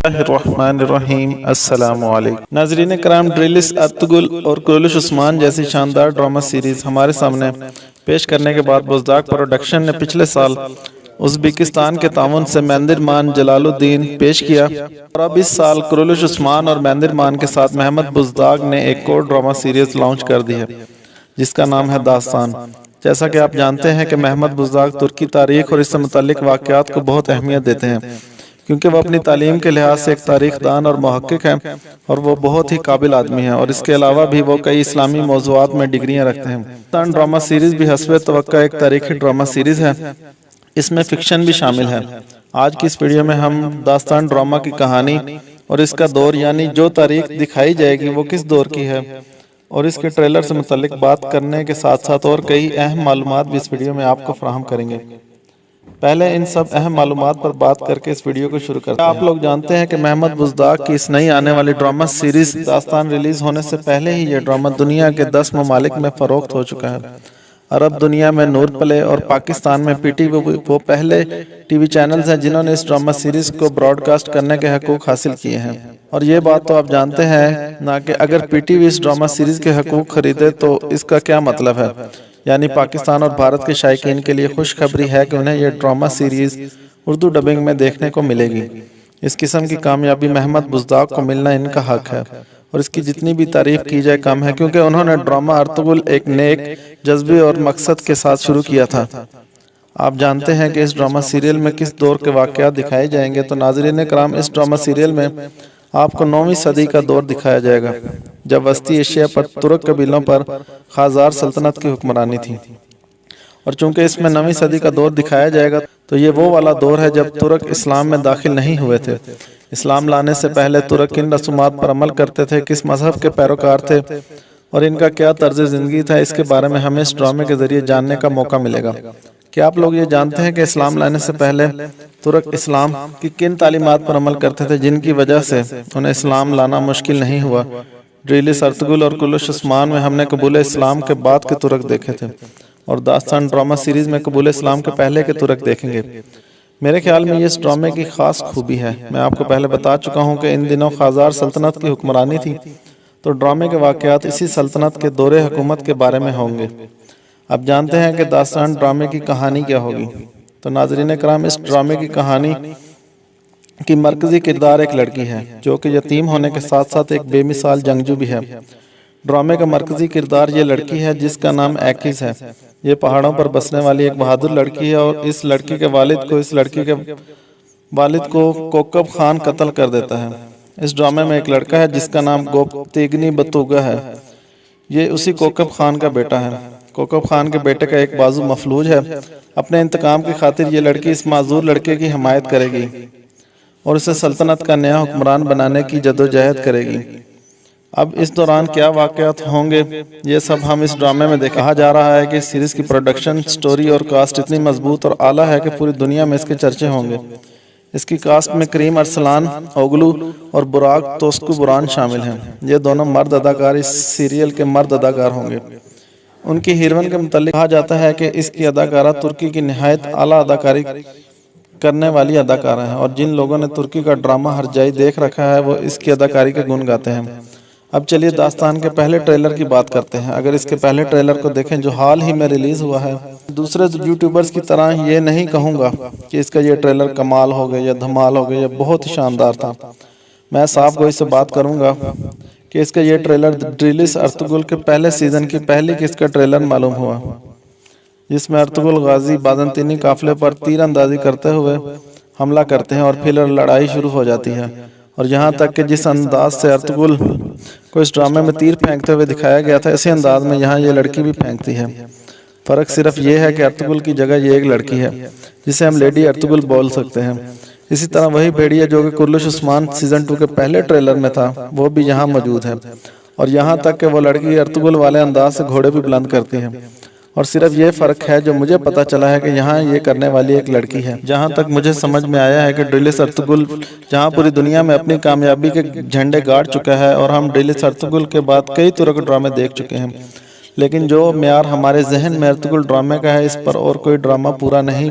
الرحمن الرحیم۔ السلام علیکم ناظرین کرام، ڈریلس ارطغرل اور کرولش عثمان جیسی شاندار ڈرامہ سیریز ہمارے سامنے پیش کرنے کے بعد بزداق پروڈکشن نے پچھلے سال ازبکستان کے تعاون سے مہندر مان جلال الدین پیش کیا، اور اب اس سال کرولش عثمان اور مہندر مان کے ساتھ محمد بزداق نے ایک اور ڈرامہ سیریز لانچ کر دی ہے جس کا نام ہے داستان۔ جیسا کہ آپ جانتے ہیں کہ محمد بزداق ترکی تاریخ اور اس سے متعلق واقعات کو بہت اہمیت دیتے ہیں، کیونکہ وہ اپنی تعلیم کے لحاظ سے ایک تاریخ دان اور محقق ہیں، اور وہ بہت ہی قابل آدمی ہیں، اور اس کے علاوہ بھی وہ کئی اسلامی موضوعات میں ڈگریاں رکھتے ہیں۔ داستان ڈرامہ سیریز بھی حسب توقع ایک تاریخی ڈرامہ سیریز ہے، اس میں فکشن بھی شامل ہے۔ آج کی اس ویڈیو میں ہم داستان ڈرامہ کی کہانی اور اس کا دور، یعنی جو تاریخ دکھائی جائے گی وہ کس دور کی ہے، اور اس کے ٹریلر سے متعلق بات کرنے کے ساتھ ساتھ اور کئی اہم معلومات بھی اس ویڈیو میں آپ کو فراہم کریں گے۔ پہلے ان سب اہم معلومات پر بات کر کے اس ویڈیو کو شروع کرتے ہیں۔ آپ لوگ جانتے ہیں کہ محمد بزداق کی اس نئی آنے والی ڈرامہ سیریز داستان ریلیز ہونے سے پہلے ہی یہ ڈرامہ دنیا کے 10 ممالک میں فروخت ہو چکا ہے۔ عرب دنیا میں نور پلے اور پاکستان میں پی ٹی وی وہ پہلے ٹی وی چینلز ہیں جنہوں نے اس ڈرامہ سیریز کو براڈ کاسٹ کرنے کے حقوق حاصل کیے ہیں۔ اور یہ بات تو آپ جانتے ہیں نا کہ اگر پی ٹی وی اس ڈرامہ سیریز کے حقوق خریدے تو اس کا کیا مطلب ہے، یعنی پاکستان اور بھارت کے شائقین کے لیے خوشخبری ہے کہ انہیں یہ ڈرامہ سیریز اردو ڈبنگ میں دیکھنے کو ملے گی۔ اس قسم کی کامیابی محمد بزداق کو ملنا ان کا حق ہے، اور اس کی جتنی بھی تعریف کی جائے کم ہے، کیونکہ انہوں نے ڈرامہ ارطغرل ایک نیک جذبے اور مقصد کے ساتھ شروع کیا تھا۔ آپ جانتے ہیں کہ اس ڈرامہ سیریل میں کس دور کے واقعات دکھائے جائیں گے، تو ناظرین کرام، اس ڈرامہ سیریل میں آپ کو 9ویں صدی کا دور دکھایا جائے گا، جب وسطی ایشیا پر ترک قبیلوں پر خازار سلطنت کی حکمرانی تھی۔ اور چونکہ اس میں 9ویں صدی کا دور دکھایا جائے گا تو یہ وہ والا دور ہے جب ترک اسلام میں داخل نہیں ہوئے تھے۔ اسلام لانے سے پہلے ترک کن رسومات پر عمل کرتے تھے، کس مذہب کے پیروکار تھے، اور ان کا کیا طرز زندگی تھا، اس کے بارے میں ہمیں اس ڈرامے کے ذریعے جاننے کا موقع ملے گا۔ کیا آپ لوگ یہ جانتے ہیں کہ اسلام لانے سے پہلے ترک اسلام کی کن تعلیمات پر عمل کرتے تھے جن کی وجہ سے انہیں اسلام لانا مشکل نہیں ہوا؟ ڈریلس ارطغرل اور کرولش عثمان میں ہم نے قبول اسلام کے بعد کے ترک دیکھے تھے، اور داستان ڈرامہ سیریز میں قبول اسلام کے پہلے کے ترک دیکھیں گے۔ میرے خیال میں یہ اس ڈرامے کی خاص خوبی ہے۔ میں آپ کو پہلے بتا چکا ہوں کہ ان دنوں خازار سلطنت کی حکمرانی تھی، تو ڈرامے کے واقعات اسی سلطنت کے دور حکومت کے بارے میں ہوں گے۔ اب جانتے ہیں کہ داستان ڈرامے کی کہانی کیا ہوگی۔ تو ناظرین کرام، اس ڈرامے کی کہانی کی مرکزی کردار ایک لڑکی ہے جو کہ یتیم ہونے کے ساتھ ساتھ ایک بے مثال جنگجو بھی ہے۔ ڈرامے کا مرکزی کردار یہ لڑکی ہے جس کا نام ایکس ہے۔ یہ پہاڑوں پر بسنے والی ایک بہادر لڑکی ہے، اور اس لڑکی کے والد کو کوکب خان قتل کر دیتا ہے۔ اس ڈرامے میں ایک لڑکا ہے جس کا نام گوپتیگنی بتوگا ہے۔ یہ اسی کوکب خان کا بیٹا ہے۔ کوکب خان کے بیٹے کا ایک بازو مفلوج ہے۔ اپنے انتقام کی خاطر یہ لڑکی اس معذور لڑکے کی حمایت کرے گی اور اسے سلطنت کا نیا حکمران بنانے کی جدوجہد کرے گی۔ اب اس دوران کیا واقعات ہوں گے، یہ سب ہم اس ڈرامے میں کہا جا رہا ہے کہ اس سیریز کی پروڈکشن، سٹوری اور کاسٹ اتنی مضبوط اور اعلیٰ ہے کہ پوری دنیا میں اس کے چرچے ہوں گے۔ اس کی کاسٹ میں کریم ارسلان اوغلو اور براق توسکو بران شامل ہیں۔ یہ دونوں مرد اداکار اس سیریل کے مرد اداکار ہوں گے۔ ان کی ہیروئن کے متعلق کہا جاتا ہے کہ اس کی اداکارہ ترکی کی نہایت اعلیٰ اداکاری کرنے والی اداکارہ ہے، اور جن لوگوں نے ترکی کا ڈرامہ ہرجائی دیکھ رکھا ہے وہ اس کی اداکاری کے گن گاتے ہیں۔ اب چلیے داستان کے پہلے ٹریلر کی بات کرتے ہیں۔ اگر اس کے پہلے ٹریلر کو دیکھیں جو حال ہی میں ریلیز ہوا ہے، دوسرے یوٹیوبرز کی طرح یہ نہیں کہوں گا کہ اس کا یہ ٹریلر کمال ہو گیا یا دھمال ہو گیا یا بہت ہی شاندار تھا۔ میں صاف گوئی سے بات کروں گا کہ اس کا یہ ٹریلر ڈریلس ارطغرل کے پہلے سیزن کی پہلی قسط کا ٹریلر معلوم ہوا، جس میں ارطغرل غازی بازنطینی قافلے پر تیر اندازی کرتے ہوئے حملہ کرتے ہیں، اور پھر لڑائی شروع ہو جاتی ہے۔ اور یہاں تک کہ جس انداز سے ارطغرل کو اس ڈرامے میں تیر پھینکتے ہوئے دکھایا گیا تھا، اسی انداز میں یہاں یہ لڑکی بھی پھینکتی ہے۔ فرق صرف یہ ہے کہ ارطغرل کی جگہ یہ ایک لڑکی ہے جسے ہم لیڈی ارطغرل بول سکتے ہیں۔ اسی طرح وہی بھیڑیا جو کہ کرولش عثمان سیزن 2 کے پہلے ٹریلر میں تھا وہ بھی یہاں موجود ہے، اور یہاں تک کہ وہ لڑکی ارطغرل والے انداز سے گھوڑے بھی بلند کرتی ہے۔ اور صرف یہ فرق ہے جو مجھے پتا چلا ہے کہ یہاں یہ کرنے والی ایک لڑکی ہے۔ جہاں تک مجھے سمجھ میں آیا ہے کہ ڈریلس ارطغرل جہاں پوری دنیا میں اپنی کامیابی کے جھنڈے گاڑ چکا ہے، اور ہم ڈریلس ارطغرل کے بعد کئی ترک ڈرامے دیکھ چکے ہیں، لیکن جو معیار ہمارے ذہن میں ارطغرل ڈرامے کا ہے، اس پر اور کوئی ڈرامہ پورا نہیں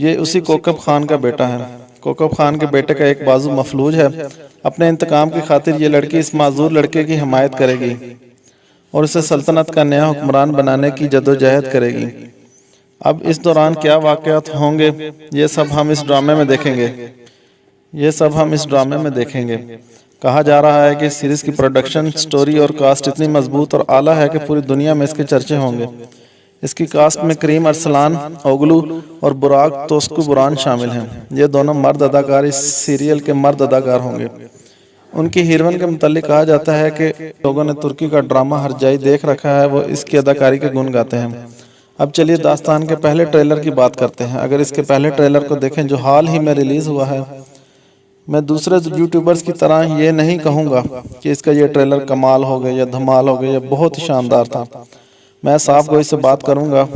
یہ اسی کوکب خان کا بیٹا ہے۔ کوکب خان کے بیٹے کا ایک بازو مفلوج ہے۔ اپنے انتقام کی خاطر یہ لڑکی اس معذور لڑکے کی حمایت کرے گی اور اسے سلطنت کا نیا حکمران بنانے کی جدوجہد کرے گی۔ اب اس دوران کیا واقعات ہوں گے یہ سب ہم اس ڈرامے میں دیکھیں گے۔ کہا جا رہا ہے کہ اس سیریز کی پروڈکشن، سٹوری اور کاسٹ اتنی مضبوط اور اعلیٰ ہے کہ پوری دنیا میں اس کے چرچے ہوں گے۔ اس کی کاسٹ میں کریم ارسلان اوغلو اور براق توسکو بران شامل ہیں۔ یہ دونوں مرد اداکار اس سیریل کے مرد اداکار ہوں گے۔ ان کی ہیروئن کے متعلق کہا جاتا ہے کہ لوگوں نے ترکی کا ڈرامہ ہرجائی دیکھ رکھا ہے، وہ اس کی اداکاری کے گن گاتے ہیں۔ اب چلیے داستان کے پہلے ٹریلر کی بات کرتے ہیں۔ اگر اس کے پہلے ٹریلر کو دیکھیں جو حال ہی میں ریلیز ہوا ہے، میں دوسرے یوٹیوبرز کی طرح یہ نہیں کہوں گا کہ اس کا یہ ٹریلر کمال ہو گیا یا دھمال ہو گیا یا بہت ہی شاندار تھا۔ میں صاف گوئی سے بات کروں گا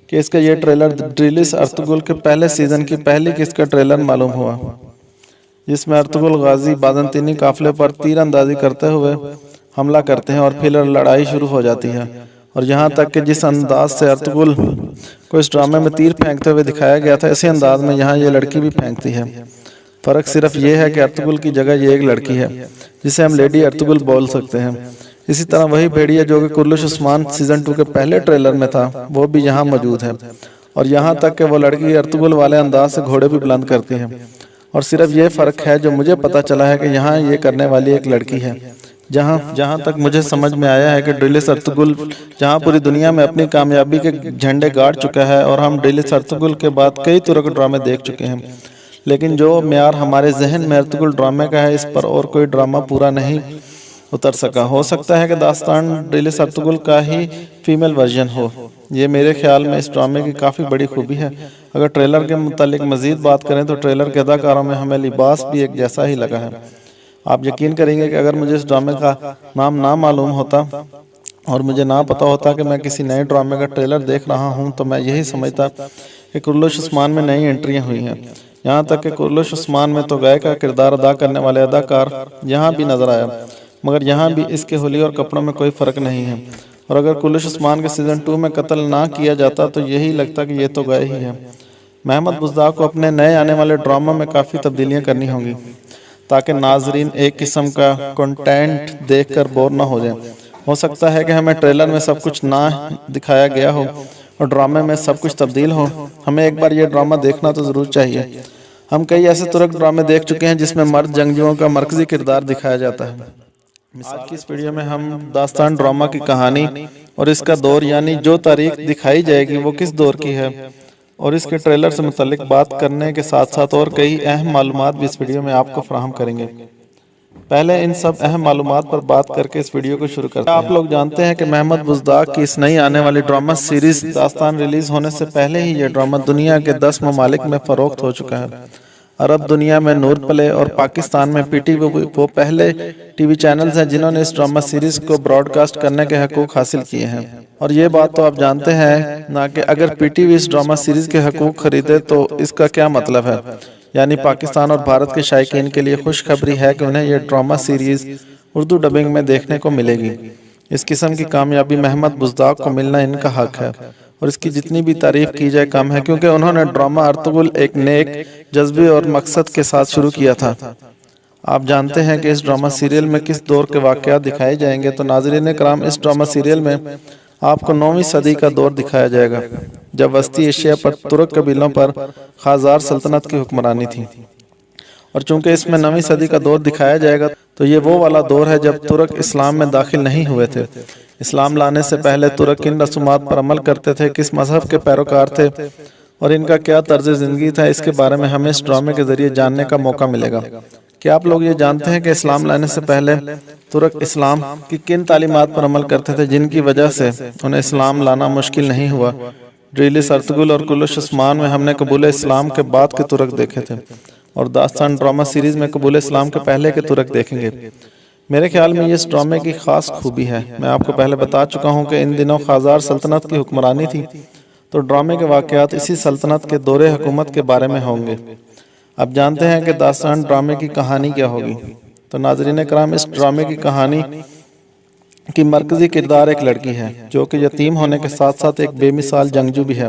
کہ اس کا یہ ٹریلر ڈریلس ارطغرل کے پہلے سیزن کی پہلی قسط کا ٹریلر معلوم ہوا، جس میں ارطغرل غازی بازنطینی قافلے پر تیر اندازی کرتے ہوئے حملہ کرتے ہیں اور پھر لڑائی شروع ہو جاتی ہے۔ اور یہاں تک کہ جس انداز سے ارطغرل کو اس ڈرامے میں تیر پھینکتے ہوئے دکھایا گیا تھا، اسی انداز میں یہاں یہ لڑکی بھی پھینکتی ہے۔ فرق صرف یہ ہے کہ ارطغرل کی جگہ یہ ایک لڑکی ہے جسے ہم لیڈی ارطغرل بول سکتے ہیں۔ اسی طرح وہی بھیڑیا جو کہ کرلش عثمان سیزن 2 کے پہلے ٹریلر میں تھا، وہ بھی یہاں موجود ہے۔ اور یہاں تک کہ وہ لڑکی ارطغرل والے انداز سے گھوڑے بھی بلند کرتی ہے۔ اور صرف یہ فرق ہے جو مجھے پتا چلا ہے کہ یہاں یہ کرنے والی ایک لڑکی ہے۔ جہاں تک مجھے سمجھ میں آیا ہے کہ ڈریلس ارطغرل جہاں پوری دنیا میں اپنی کامیابی کے جھنڈے گاڑ چکا ہے، اور ہم ڈریلس ارطغرل کے بعد کئی ترک ڈرامے دیکھ چکے ہیں، لیکن جو معیار ہمارے ذہن میں ارطغرل ڈرامے کا ہے، اس پر اور کوئی ڈرامہ پورا نہیں اتر سکا۔ ہو سکتا ہے کہ داستان ڈریلس ارطغرل کا ہی فیمیل ورژن ہو۔ یہ میرے خیال میں اس ڈرامے کی کافی بڑی خوبی ہے۔ اگر ٹریلر کے متعلق مزید بات کریں تو ٹریلر کے اداکاروں میں ہمیں لباس بھی ایک جیسا ہی لگا ہے۔ آپ یقین کریں گے کہ اگر مجھے اس ڈرامے کا نام نہ معلوم ہوتا اور مجھے نہ پتا ہوتا کہ میں کسی نئے ڈرامے کا ٹریلر دیکھ رہا ہوں، تو میں یہی سمجھتا کہ کرلش عثمان میں نئی انٹریاں ہوئی ہیں۔ یہاں تک کہ کرلش عثمان میں تو گائے کا کردار ادا کرنے والے اداکار یہاں بھی نظر آیا، مگر یہاں بھی اس کے حلیے اور کپڑوں میں کوئی فرق نہیں ہے۔ اور اگر کرلش عثمان کے سیزن 2 میں قتل نہ کیا جاتا تو یہی لگتا کہ یہ تو گائے ہی ہے۔ محمد بزدار کو اپنے نئے آنے والے ڈراموں میں کافی تبدیلیاں کرنی ہوں گی تاکہ ناظرین ایک قسم کا کنٹینٹ دیکھ کر بور نہ ہو جائیں۔ ہو سکتا ہے کہ ہمیں ٹریلر میں سب کچھ نہ دکھایا گیا ہو اور ڈرامے میں سب کچھ تبدیل ہو۔ ہمیں ایک بار یہ ڈرامہ دیکھنا تو ضرور چاہیے۔ ہم کئی ایسے ترک ڈرامے دیکھ چکے ہیں جس میں مرد جنگجوؤں کا مرکزی کردار دکھایا جاتا ہے۔ آج کی اس ویڈیو میں ہم داستان ڈرامہ کی کہانی اور اس کا دور، یعنی جو تاریخ دکھائی جائے گی وہ کس دور کی ہے، اور اس کے ٹریلر سے متعلق بات کرنے کے ساتھ ساتھ اور کئی اہم معلومات بھی اس ویڈیو میں آپ کو فراہم کریں گے۔ پہلے ان سب اہم معلومات پر بات کر کے اس ویڈیو کو شروع کرتے ہیں۔ آپ لوگ جانتے ہیں کہ محمد بزدار کی اس نئی آنے والی ڈرامہ سیریز داستان ریلیز ہونے سے پہلے ہی یہ ڈرامہ دنیا کے 10 ممالک میں فروخت ہو چکا ہے۔ عرب دنیا میں نور پلے اور پاکستان میں پی ٹی وی وہ پہلے ٹی وی چینلز ہیں جنہوں نے اس ڈرامہ سیریز کو براڈ کاسٹ کرنے کے حقوق حاصل کیے ہیں۔ اور یہ بات تو آپ جانتے ہیں نہ کہ اگر پی ٹی وی اس ڈرامہ سیریز کے حقوق خریدے تو اس کا کیا مطلب ہے، یعنی پاکستان اور بھارت کے شائقین کے لیے خوشخبری ہے کہ انہیں یہ ڈرامہ سیریز اردو ڈبنگ میں دیکھنے کو ملے گی۔ اس قسم کی کامیابی محمد بزدار کو ملنا ان کا حق ہے، اور اس کی جتنی بھی تعریف کی جائے کم ہے، کیونکہ انہوں نے ڈرامہ ارطغرل ایک نیک جذبے اور مقصد کے ساتھ شروع کیا تھا۔ آپ جانتے ہیں کہ اس ڈرامہ سیریل میں کس دور کے واقعات دکھائے جائیں گے، تو ناظرین کرام اس ڈرامہ سیریل میں آپ کو 9ویں صدی کا دور دکھایا جائے گا، جب وسطی ایشیا پر ترک قبیلوں پر خازار سلطنت کی حکمرانی تھی۔ اور چونکہ اس میں 9ویں صدی کا دور دکھایا جائے گا تو یہ وہ والا دور ہے جب ترک اسلام میں داخل نہیں ہوئے تھے۔ اسلام لانے سے پہلے ترک کن رسومات پر عمل کرتے تھے، کس مذہب کے پیروکار تھے، اور ان کا کیا طرز زندگی تھا، اس کے بارے میں ہمیں اس ڈرامے کے ذریعے جاننے کا موقع ملے گا۔ کیا آپ لوگ یہ جانتے ہیں کہ اسلام لانے سے پہلے ترک اسلام کی کن تعلیمات پر عمل کرتے تھے جن کی وجہ سے انہیں اسلام لانا مشکل نہیں ہوا؟ ڈریلس ارطغرل اور کرلش عثمان میں ہم نے قبول اسلام کے بعد کے ترک دیکھے تھے، اور داستان ڈرامہ سیریز میں قبول اسلام کے پہلے کے ترک دیکھیں گے۔ میرے خیال میں یہ اس ڈرامے کی خاص خوبی ہے۔ میں آپ کو پہلے بتا چکا ہوں کہ ان دنوں خازار سلطنت کی حکمرانی تھی، تو ڈرامے کے واقعات اسی سلطنت کے دور حکومت کے بارے میں ہوں گے۔ اب جانتے ہیں کہ داستان ڈرامے کی کہانی کیا ہوگی۔ تو ناظرین کرام، اس ڈرامے کی کہانی کی مرکزی کردار ایک لڑکی ہے جو کہ یتیم ہونے کے ساتھ ساتھ ایک بے مثال جنگجو بھی ہے۔